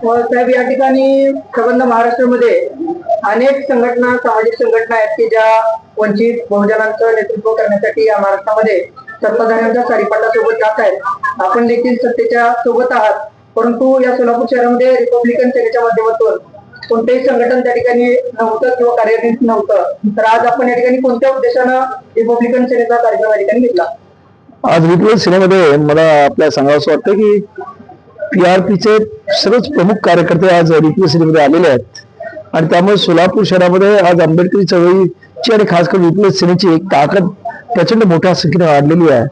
साहेब, या ठिकाणी संबंध महाराष्ट्रामध्ये अनेक संघटना, सामाजिक संघटना आहेत की ज्या वंचित बहुजनांचं नेतृत्व करण्यासाठी या महाराष्ट्रामध्ये सत्ताधाऱ्यांच्या सारीपाटासोबत जात आहेत. आपण देखील सत्तेच्या सोबत आहात, परंतु या सोलापूर शहरामध्ये रिपब्लिकन सेनेच्या माध्यमातून कोणतेही संघटन त्या ठिकाणी नव्हतं किंवा कार्यरत नव्हतं. तर आज आपण या ठिकाणी कोणत्या उद्देशानं रिपब्लिकन सेनेचा कार्यक्रम या ठिकाणी घेतला? आज रिपब्लिकन सेनेमध्ये मला आपल्याला सांगावं वाटतं की पीआरपीचे सर्वच प्रमुख कार्यकर्ते आज रिपब्लिकन सेनेमध्ये आलेले आहेत आणि त्यामुळे सोलापूर शहरामध्ये आज आंबेडकरी चळवळीची आणि खास करून रिपब्लिकन सेनेची एक ताकद प्रचंड मोठ्या संख्येने वाढलेली आहे.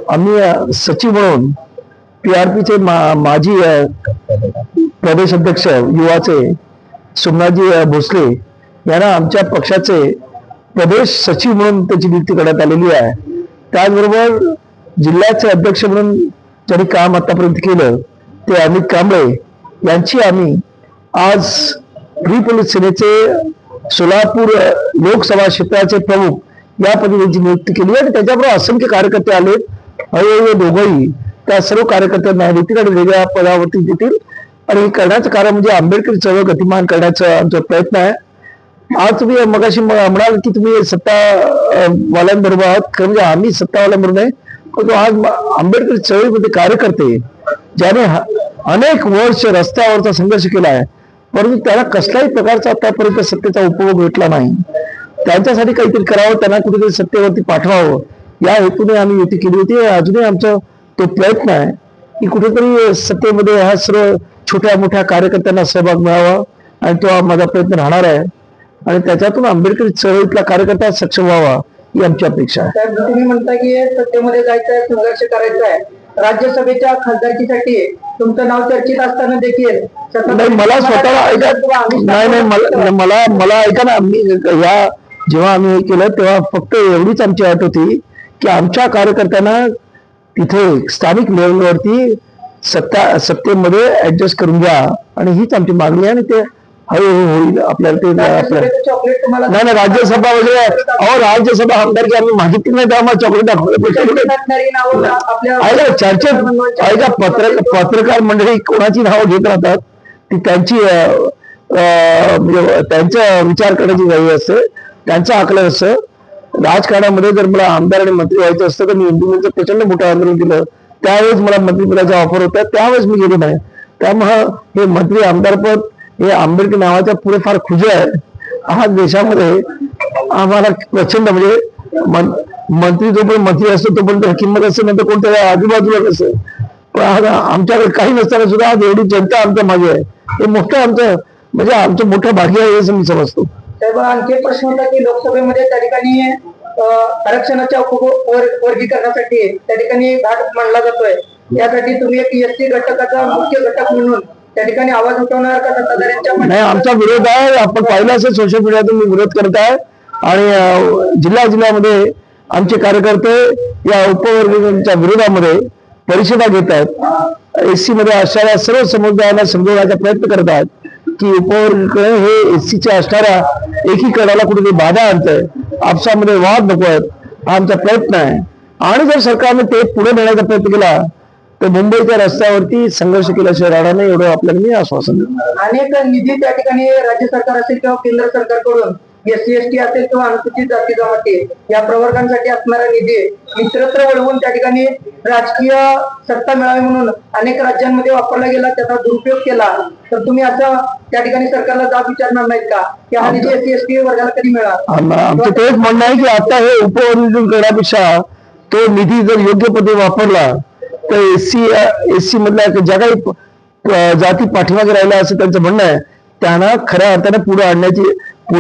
आम्ही सचिव म्हणून पीआरपीचे माजी प्रदेश अध्यक्ष युवाचे सोमनाथजी भोसले यांना आमच्या पक्षाचे प्रदेश सचिव म्हणून त्याची नियुक्ती करण्यात आलेली आहे. त्याचबरोबर जिल्ह्याचे अध्यक्ष म्हणून ज्यांनी काम आतापर्यंत केलं ते अमित कांबळे यांची आम्ही आज रिपब्लिकन सेनेचे सोलापूर लोकसभा क्षेत्राचे प्रमुख या पदी नियुक्ती केली आणि त्याच्याबरोबर असंख्य कार्यकर्ते आले. हळूहळू दोघंही त्या सर्व कार्यकर्त्यांना देतील आणि वेगळ्या पदावरती देतील आणि हे करण्याचं कारण म्हणजे आंबेडकरी चळवळ गतिमान करण्याचा आमचा प्रयत्न आहे. आज तुम्ही मगाशी म्हणाल की तुम्ही सत्तावाल्यांबरोबर आहात, म्हणजे आम्ही सत्तावाल्यांबरोबर नाही, परंतु आज आंबेडकरी चळवळीमध्ये कार्यकर्ते ज्याने अनेक वर्ष रस्त्यावरचा संघर्ष केला आहे परंतु त्याला कसल्याही प्रकारचा आतापर्यंत सत्तेचा उपभोग भेटला नाही, त्यांच्यासाठी काहीतरी करावं, त्यांना कुठेतरी सत्तेवरती पाठवावं या हेतूने आम्ही युती केली होती. अजूनही आमचा तो प्रयत्न आहे की कुठेतरी सत्तेमध्ये ह्या सर्व छोट्या मोठ्या कार्यकर्त्यांना सहभाग मिळावा आणि तो माझा प्रयत्न राहणार आहे आणि त्याच्यातून आंबेडकरी चळवळीतला कार्यकर्ता सक्षम व्हावा ही आमची अपेक्षा आहे. तुम्ही म्हणता की सत्तेमध्ये जायचं, संघर्ष करायचा आहे, राज्यसभेच्या खासदारकीसाठी तुमचं नाव चर्चेत असताना देखील नाही, मला स्वतःला ऐका नाही मला ऐका ना, जेव्हा आम्ही हे केलं तेव्हा फक्त एवढीच आमची अट होती की आमच्या कार्यकर्त्यांना तिथे स्थानिक लेवलवरती सत्तेमध्ये ऍडजस्ट करून घ्या आणि हीच आमची मागणी आहे आणि ते हळूहळू होईल. आपल्याला ते नाही राज्यसभा वगैरे राज्यसभा आमदारकी आम्ही मागितली नाही तर आम्हाला चॉकलेट दाखवलं. चर्चेत ऐका पत्रकार मंडळी कोणाची नावं घेत राहतात ती त्यांची त्यांचा विचार करण्याची वेळ असते, त्यांचं आकलन असतं. राजकारणामध्ये जर मला आमदार आणि मंत्री व्हायचं असतं तर मी इंडिपेंडन्सचं प्रचंड मोठं आंदोलन केलं, त्यावेळेस मला मंत्रिपदाचा ऑफर होता, त्यावेळेस मी गेलो नाही. त्यामुळं हे मंत्री आमदार पद हे आंबेडकर नावाच्या पुढे फार खुजे आहे. आज देशामध्ये आम्हाला प्रचंड म्हणजे मंत्री जोपर्यंत मंत्री असतो तोपर्यंत किंमत असते, नंतर कोणत्या आजूबाजूला असं, पण आज आमच्याकडे काही नसताना सुद्धा आज एवढी जनता आमच्या मागे आहे. हे मोठं आमचं म्हणजे आमचं मोठं भाग्य आहे असं मी समजतो. आणखी एक प्रश्न होता की लोकसभेमध्ये त्या ठिकाणी आरक्षणाच्या वर्गीकरणासाठी त्या ठिकाणी घाट मांडला जातोय, यासाठी तुम्ही एक एसटी घटकाचा मुख्य घटक म्हणून त्या ठिकाणी आवाज उठवणार का सत्ताधाऱ्यांच्या? नाही, आमचा विरोध आहे. आपण पाहिलं असेल सोशल मीडियातून मी विरोध करत आहे आणि जिल्ह्यामध्ये आमचे कार्यकर्ते या उपवर्गीकरणाच्या विरोधामध्ये परिषदा घेत आहेत. एससी मध्ये असणाऱ्या सर्व समुदायांना समजवण्याचा प्रयत्न करत आहेत की उपवर्गीकरण हे एससीच्या असणाऱ्या एकीकरणाला कुठेतरी बाधा आणतंय, आपसामध्ये वाद नको आहेत, हा आमचा प्रयत्न आहे. आणि जर सरकारने ते पुढे नेण्याचा प्रयत्न केला तर मुंबईच्या रस्त्यावरती संघर्ष केल्याशिवाय राहणार नाही, एवढं आपल्याला मी आश्वासन देतो. अनेक निधी त्या ठिकाणी राज्य सरकार असेल किंवा केंद्र सरकारकडून एससी एसटी असेल किंवा अनुसूचित जाती जमाती या प्रवर्गांसाठी असणारा निधी इतरत्र वळवून त्या ठिकाणी राजकीय सत्ता मिळावी म्हणून अनेक राज्यांमध्ये वापरला गेला, त्याचा दुरुपयोग केला, तर तुम्ही असं त्या ठिकाणी सरकारला जाब विचारणार नाहीत का की हा निधी एससी एसटी वर्गाला कधी मिळाला? आमचं तेच म्हणणं आहे की आता हे उपवर्गीकरण करण्यापेक्षा तो निधी जर योग्य पद्धतीने वापरला तर एससी मधल्या ज्या काही जाती पाठीमागे राहिल्या असं त्यांचं म्हणणं आहे, त्यांना खऱ्या अर्थाने पुढे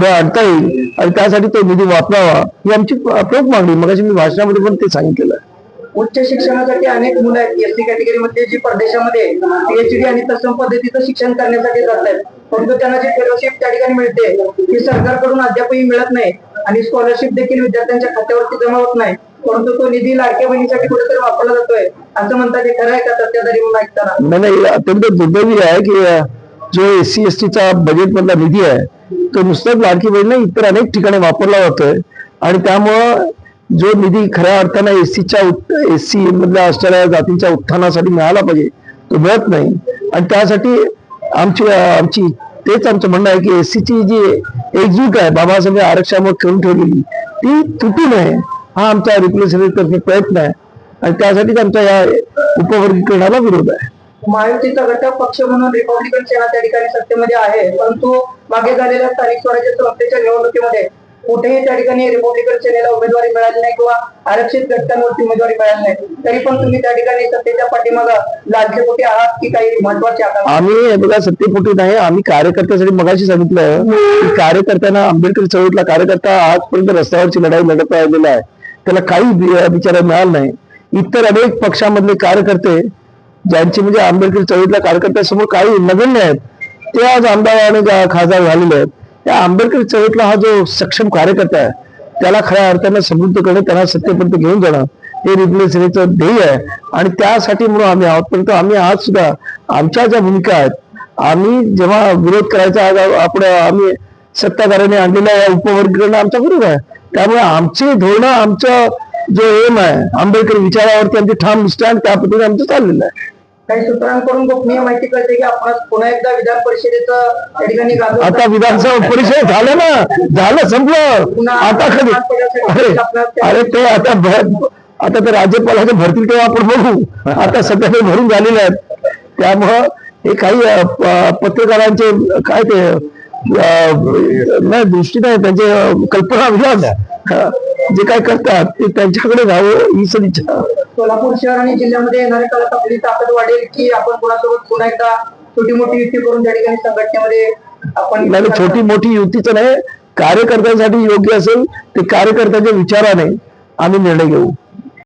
आणता येईल आणि त्यासाठी तो निधी वापरावा ही आमची प्रमुख मागणी. मग मी भाषणामध्ये पण ते सांगितलेलं आहे. उच्च शिक्षणासाठी अनेक मुलं आहेत एससी कॅटेगरीमध्ये जी परदेशामध्ये पीएचडी आणि तत्सम पद्धतीचं शिक्षण करण्यासाठी जात आहेत, परंतु त्यांना जी फेलोशिप त्या ठिकाणी मिळते ती सरकारकडून अद्यापही मिळत नाही आणि स्कॉलरशिप देखील विद्यार्थ्यांच्या खात्यावरती जमा होत नाही, परंतु तो निधी लाडक्या बहिणीसाठी कुठेतरी वापरला जातोय असं म्हणतात. हे खरं आहे का सत्ताधारी म्हणून ऐकताना? नाही, अत्यंत दुर्दैवी आहे की जो एससी एसटीचा बजेट मधला निधी आहे तो नुसताच लाडकी बहीण इतर अनेक ठिकाणी वापरला जातोय आणि त्यामुळं जो निधी खऱ्या अर्थाने एससी मधल्या असणाऱ्या जातींच्या उत्थानासाठी मिळाला पाहिजे तो मिळत नाही. आणि त्यासाठी आमची तेच आमचं म्हणणं आहे की एससीची जी एकजूट आहे बाबासाहेब आरक्षणामुळे करून ठेवलेली ती तुटू नये, हा आमचा रिप्रेझेंटेटिव्ह प्रयत्न आहे. आणि त्यासाठीच आमचा या उपवर्गीकरणाला विरोध आहे. महायुतीचा घटक पक्ष म्हणून रिपब्लिकन सेना त्या ठिकाणी सत्तेमध्ये आहे, परंतु मागे झालेल्या स्थानिक स्वराज्य संस्थेच्या निवडणुकीमध्ये कुठेही त्या ठिकाणी रिपब्लिकन सेनेला उमेदवारी मिळाली नाही किंवा आरक्षित घटकांवरती उमेदवारी मिळाली नाही. तरी पण तुम्ही त्या ठिकाणी सत्तेच्या पाठीमागं लालसेपोटी आहात की काही महत्वाचे आहात? आम्ही बघा सत्तेपोटी नाही, आम्ही कार्यकर्त्यासाठी मगाशी सांगितलं की कार्यकर्त्यांना आंबेडकर चळवळीतला कार्यकर्ता आजपर्यंत रस्त्यावरची लढाई लढत राहिलेला आहे, त्याला काही बिचारा मिळालं नाही. इतर अनेक पक्षामधले कार्यकर्ते ज्यांचे म्हणजे आंबेडकर चळवळीतल्या कार्यकर्त्यांसमोर काही नगण्य आहेत ते आज आमदार आणि खासदार झालेले आहेत. त्या आंबेडकर चळवळीतला हा जो सक्षम कार्यकर्ता आहे त्याला खऱ्या अर्थानं समृद्ध करणं, त्यांना सत्तेपर्यंत घेऊन जाणं हे रिपब्लिकन सेनेचं ध्येय आहे. आणि त्यासाठी म्हणून आम्ही आहोत. परंतु आम्ही आज सुद्धा आमच्या ज्या भूमिका आहेत, आम्ही जेव्हा विरोध करायचा आम्ही सत्ताधाऱ्यांनी आणलेल्या या उपवर्गीकरण आमचा विरोध आहे. त्यामुळे आमचे धोरणं, आमचं जो एम आहे आंबेडकर विचारावरती आमची ठाम निष्ठा आणि त्या पद्धतीने आमचं चाललेलं आहे. काही सूत्रांकडून गोपनीय माहिती कळते की आपण पुन्हा एकदा विधान परिषदेचं त्या ठिकाणी आता विधानसभा परिषद झालं ना, झालं संपलं. आता कधी अरे ते आता तर राज्यपालाच्या भरतील तेव्हा आपण बघू. आता सध्या ते भरून झालेले आहेत. त्यामुळं हे काही पत्रकारांचे काय ते नाही दृष्टी नाही, त्यांचे कल्पना विलास जे काय करतात ते त्यांच्याकडे जावं ही सदिच्छा. सोलापूर शहर आणि जिल्ह्यामध्ये येणाऱ्या काळात आपली ताकद वाढेल की आपण कोणासोबत पुन्हा एकदा छोटी मोठी युती करून त्या ठिकाणी संघटनेमध्ये आपण? नाही, छोटी मोठी युतीचं नाही, कार्यकर्त्यांसाठी योग्य असेल ते कार्यकर्त्यांच्या विचाराने आम्ही निर्णय घेऊ.